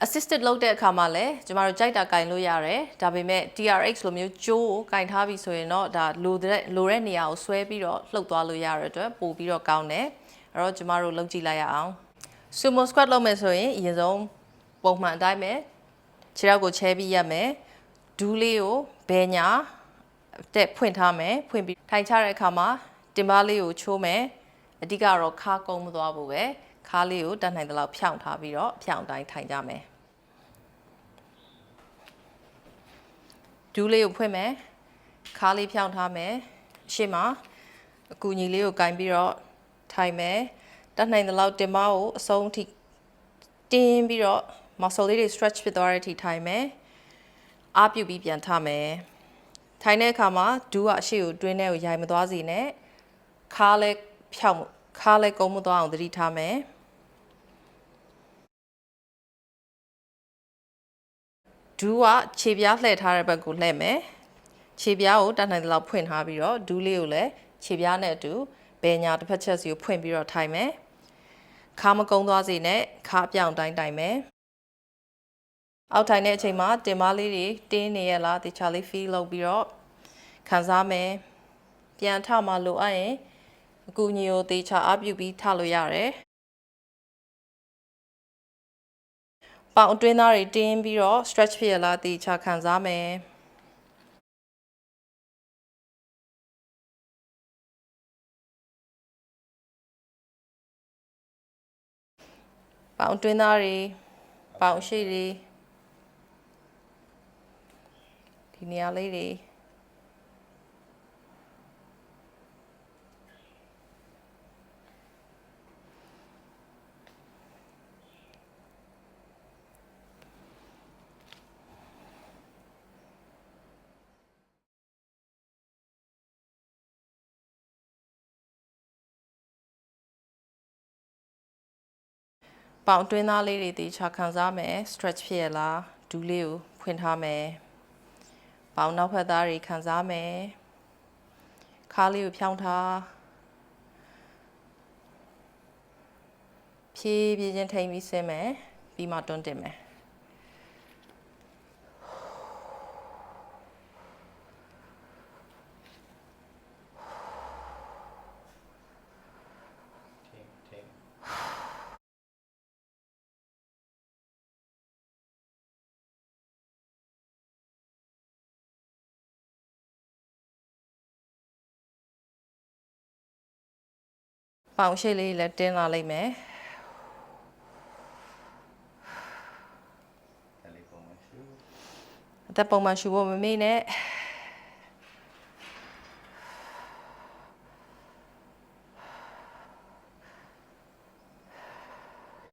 assisted လုပ်တဲ့အခါမှာလည်းကျမတို့ကြိုက်တာကင်လို့ရတယ်ဒါပေမဲ့ TRX လိုမျိုးကြိုးကိုကင်ထားပြီဆိုရင်တော့ဒါလိုတဲ့နေရာကိုဆွဲပြီးတော့လှုပ်သွားလို့ရတဲ့အတွက်ပို့ပြီးတော့ကောင်းတယ်အဲ့တော့ကျမတို့လုပ်ကြည့်လိုက်ရအောင် sumo squat လုပ်မယ်ဆိုရင်အရင်ဆုံးပုံမှန်အတိုင်းပဲခြေထောက်ကိုချဲပြီးရက်မယ်ဒူးလေးကိုဘယ်ညာတက်ဖွင့်ထားမယ်ဖွင့်ပြီးထိုင်ချတဲ့အခါမှာတင်ပါးလေးကိုချိုးမယ်အဓိကတော့ခါကုန်းမသွားဘူးပဲခါလေးကိုတတ်နိုင်တဲ့လောက်ဖြောင့်ထားပြီးတော့ဖြောင့်တိုင်းထိုင်ကြမယ်ဒူးလေးကိုဖွင့်မယ်ခါလေးဖြောင့်ထားမယ်ရှေ့မှာအကူညီလေးကိုကင်ပြီးတော့ထိုင်မယ်တတ်နိုင်တဲ့လောက်တင်ပါးကိုအဆုံးထိတင်းပြီးတော့ muscle လေးတွေ stretch ဖြစ်သွားတဲ့အထိထိုင်မယ်အားပြုပြီးပြန်ထမယ်ထိုင်တဲ့အခါမှာဒူးကအရှေ့ကိုတွင်းထဲကိုရိုင်မသွားစေနဲ့ခါလဲဖြောင့်ခါလဲကုန်းမသွားအောင်သတိထားမယ်ဒူးကခြေပြားလှည့်ထားတဲ့ဘက်ကိုလှည့်မယ်ခြေပြားကိုတတ်နိုင်တဲ့လောက်ဖွင့်ထားပြီးတော့ဒူးလေးကိုလည်းခြေပြားနဲ့အတူဘယ်ညာတစ်ဖက်ချက်စီကိုဖွင့်ပြီးတော့ထိုင်မယ်ခါမကုန်းသွားစေနဲ့ခါပြောင်တိုင်းတိုင်မယ်အောက်ထိုင်တဲ့အချိန်မှာတင်ပါးလေးတွေတင်းနေရလားတခြားလေး feel လုပ်ပြီးတော့ခံစားမယ်ပြန်ထမှလိုအပ်ရင်အကူအညီကိုတေချာအားပြုပြီးထလို့ရတယ်ပေါင်အတွင်းသားတွေတင်းပြီးတော့ stretch ဖြစ်ရလားတေချာခံစားမယ်ပေါင်အတွင်းသားတွေပေါင်ရှိတွေဒီနေရာလေးတွေပေါင်အတွင်းသားလေးတွေတေချာခံစားမယ် stretch ဖြစ်ရလားဒူးလေးကိုဖွင့်ထားမယ်ပေါင်နောက်ဖက်သားတွေခံစားမယ်ခါလေးကိုဖြောင်းထားဖြည်းဖြည်းချင်းထိန်ပြီးဆင်းမယ်ပြီးမှတွန်းတင်မယ်ပေါင်ရှိလေးလည်းတင်းလာလိမ့်မယ်အသက်ပုံမှန်ရှူဖို့မမေ့နဲ့